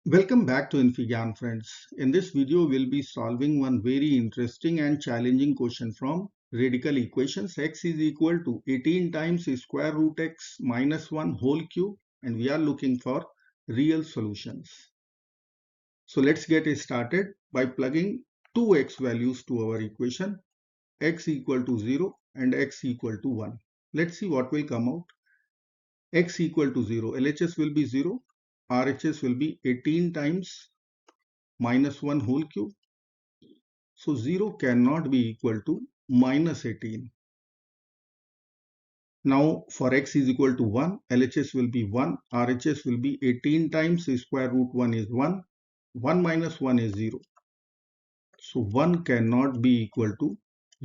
Welcome back to infyGyan, friends. In this video, we'll be solving one very interesting and challenging question from radical equations. X is equal to 18 times square root x minus 1 whole cube, and we are looking for real solutions. So let's get started by plugging two x values to our equation, x equal to 0 and x equal to 1. Let's see what will come out. X equal to 0, LHS will be 0, RHS will be 18 times minus 1 whole cube. So 0 cannot be equal to minus 18. Now for x is equal to 1, LHS will be 1, RHS will be 18 times square root 1 is 1, 1 minus 1 is 0. So 1 cannot be equal to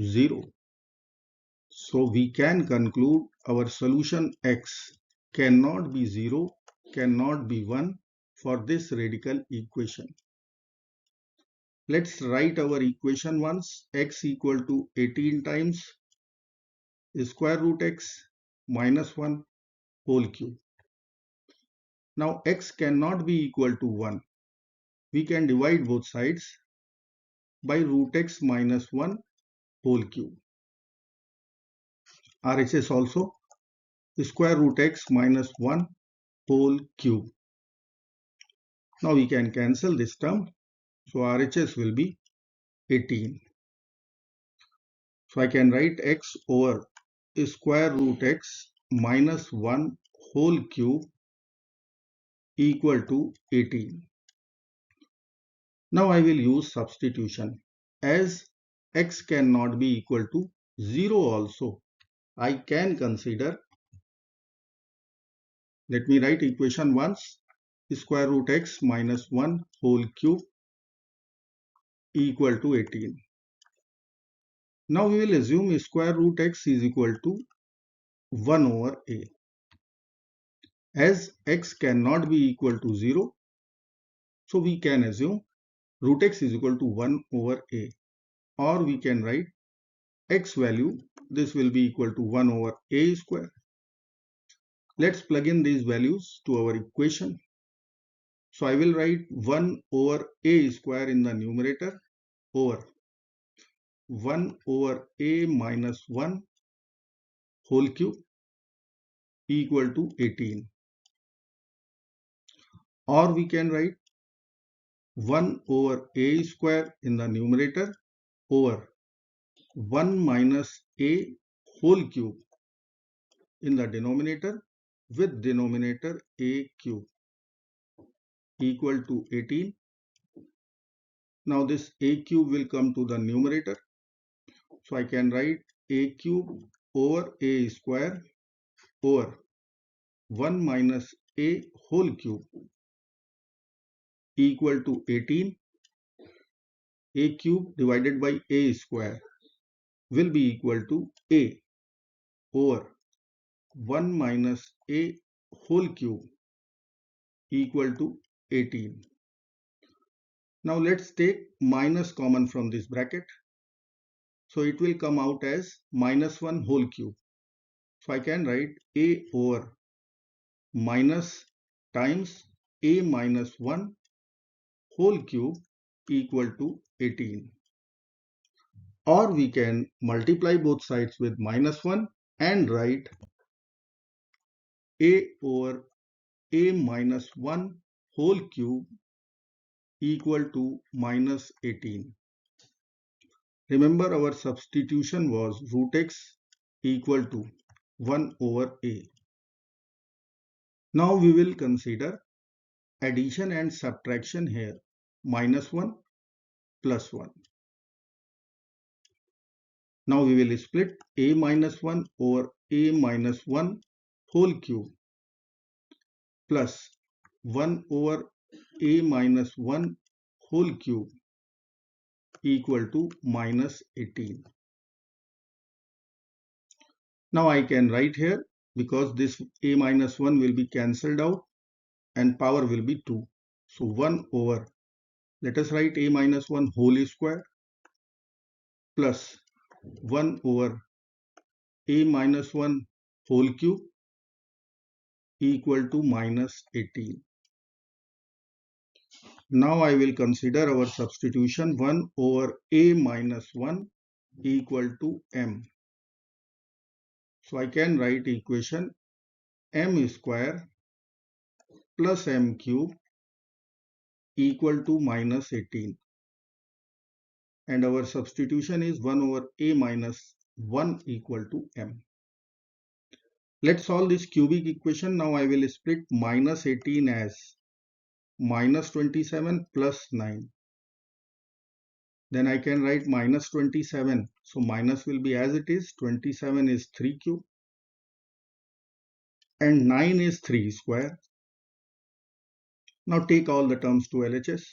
0. So we can conclude our solution x cannot be 0, cannot be 1 for this radical equation. Let's write our equation once. X equal to 18 times square root x minus 1 whole cube. Now x cannot be equal to 1. We can divide both sides by root x minus 1 whole cube. RHS also square root x minus 1 whole cube. Now we can cancel this term. So RHS will be 18. So I can write x over square root x minus 1 whole cube equal to 18. Now I will use substitution. As x cannot be equal to 0 also, I can consider, let me write equation once, square root x minus 1 whole cube equal to 18. Now we will assume square root x is equal to 1 over a. As x cannot be equal to 0, so we can assume root x is equal to 1 over a, or we can write x value, this will be equal to 1 over a square. Let's plug in these values to our equation. So I will write 1 over a square in the numerator over 1 over a minus 1 whole cube equal to 18. Or we can write 1 over a square in the numerator over 1 minus a whole cube in the denominator with denominator a cube equal to 18. Now this a cube will come to the numerator. So I can write a cube over a square over 1 minus a whole cube equal to 18. A cube divided by a square will be equal to a over 1 minus a whole cube equal to 18. Now let's take minus common from this bracket. So it will come out as minus 1 whole cube. So I can write a over minus times a minus 1 whole cube equal to 18. Or we can multiply both sides with minus 1 and write a over a minus 1 whole cube equal to minus 18. Remember our substitution was root x equal to 1 over a. Now we will consider addition and subtraction here. Minus 1 plus 1. Now we will split a minus 1 over a minus 1 whole cube plus 1 over a minus 1 whole cube equal to minus 18. Now I can write here, because this a minus 1 will be cancelled out and power will be 2. So 1 over, let us write a minus 1 whole square plus 1 over a minus 1 whole cube equal to minus 18. Now I will consider our substitution 1 over a minus 1 equal to m. So I can write equation m square plus m cube equal to minus 18. And our substitution is 1 over a minus 1 equal to m. Let's solve this cubic equation. Now I will split minus 18 as minus 27 plus 9. Then I can write minus 27. So minus will be as it is. 27 is 3 cube. And 9 is 3 square. Now take all the terms to LHS.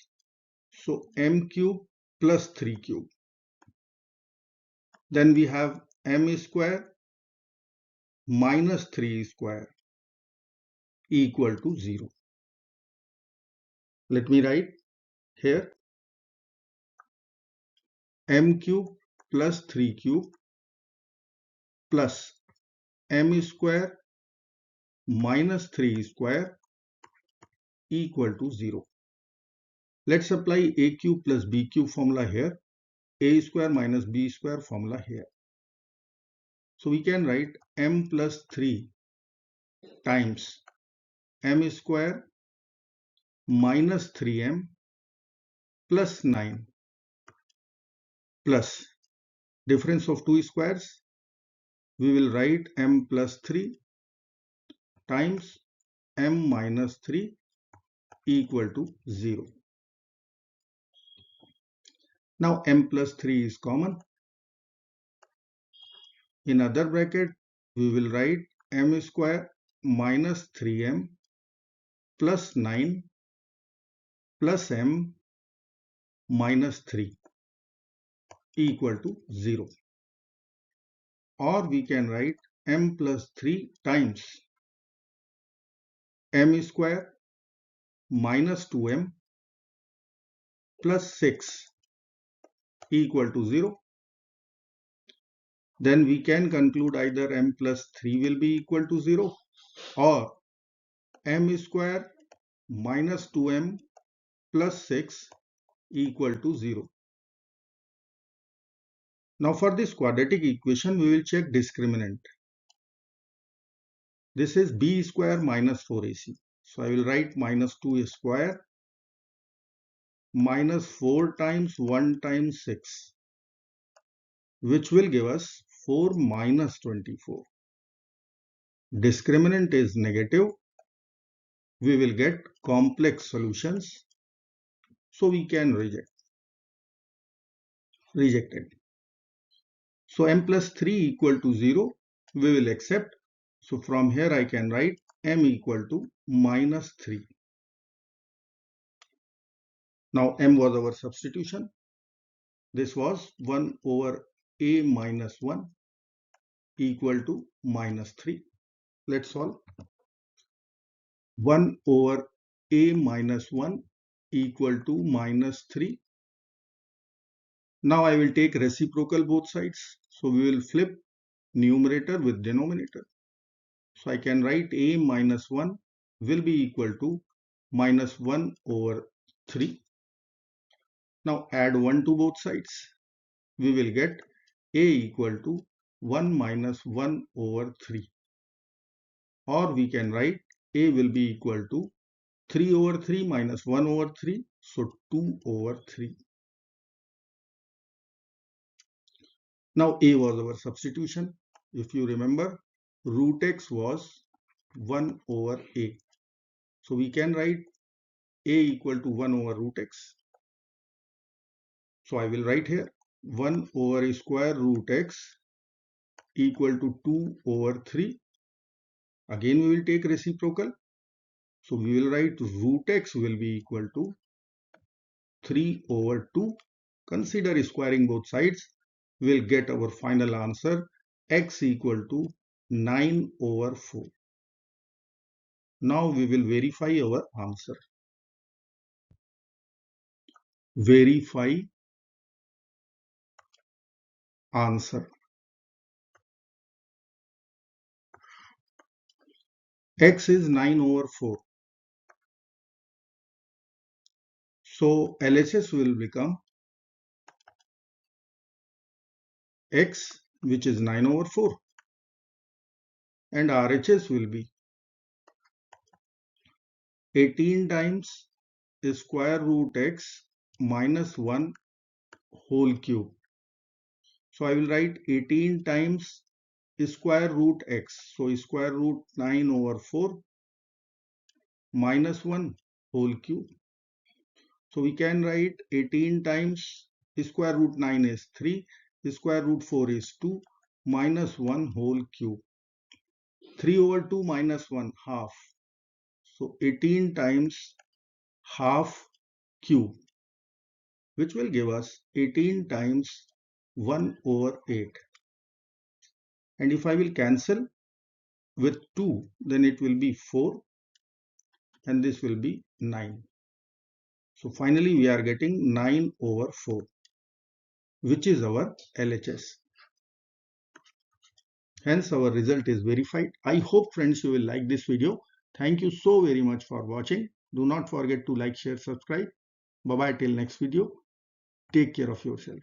So m cube plus 3 cube. Then we have m square minus 3 square equal to 0. Let me write here m cube plus 3 cube plus m square minus 3 square equal to 0. Let's apply a cube plus b cube formula here, a square minus b square formula here. So we can write m plus 3 times m square minus 3m plus 9 plus difference of two squares. We will write m plus 3 times m minus 3 equal to 0. Now m plus 3 is common. In other bracket, we will write m square minus 3m plus 9 plus m minus 3 equal to 0. Or we can write m plus 3 times m square minus 2m plus 6 equal to 0. Then we can conclude either m plus 3 will be equal to 0 or m square minus 2m plus 6 equal to 0. Now for this quadratic equation, we will check discriminant. This is b square minus 4ac. So I will write minus 2 square minus 4 times 1 times 6, which will give us 4 minus 24. Discriminant is negative. We will get complex solutions. So we can reject it. So m plus 3 equal to 0, we will accept. So from here I can write m equal to minus 3. Now m was our substitution. This was 1 over a minus 1 equal to minus 3. Let's solve. 1 over a minus 1 equal to minus 3. Now I will take reciprocal both sides. So we will flip numerator with denominator. So I can write a minus 1 will be equal to minus 1 over 3. Now add 1 to both sides. We will get a equal to 1 minus 1 over 3. Or we can write a will be equal to 3 over 3 minus 1 over 3. So 2 over 3. Now a was our substitution. If you remember, root x was 1 over a. So we can write a equal to 1 over root x. So I will write here 1 over square root x equal to 2 over 3. Again we will take reciprocal. So we will write root x will be equal to 3 over 2. Consider squaring both sides. We will get our final answer x equal to 9 over 4. Now we will verify our answer. Verify answer. X is 9 over 4. So LHS will become x, which is 9 over 4, and RHS will be 18 times square root x minus 1 whole cube. So I will write 18 times square root x. So square root 9 over 4 minus 1 whole cube. So we can write 18 times square root 9 is 3, square root 4 is 2, minus 1 whole cube. 3 over 2 minus 1, half. So 18 times half cube, which will give us 18 times 1 over 8. And if I will cancel with 2, then it will be 4, and this will be 9. So finally we are getting 9 over 4, which is our LHS. Hence our result is verified. I hope friends you will like this video. Thank you so very much for watching. Do not forget to like, share, subscribe. Bye bye till next video. Take care of yourself.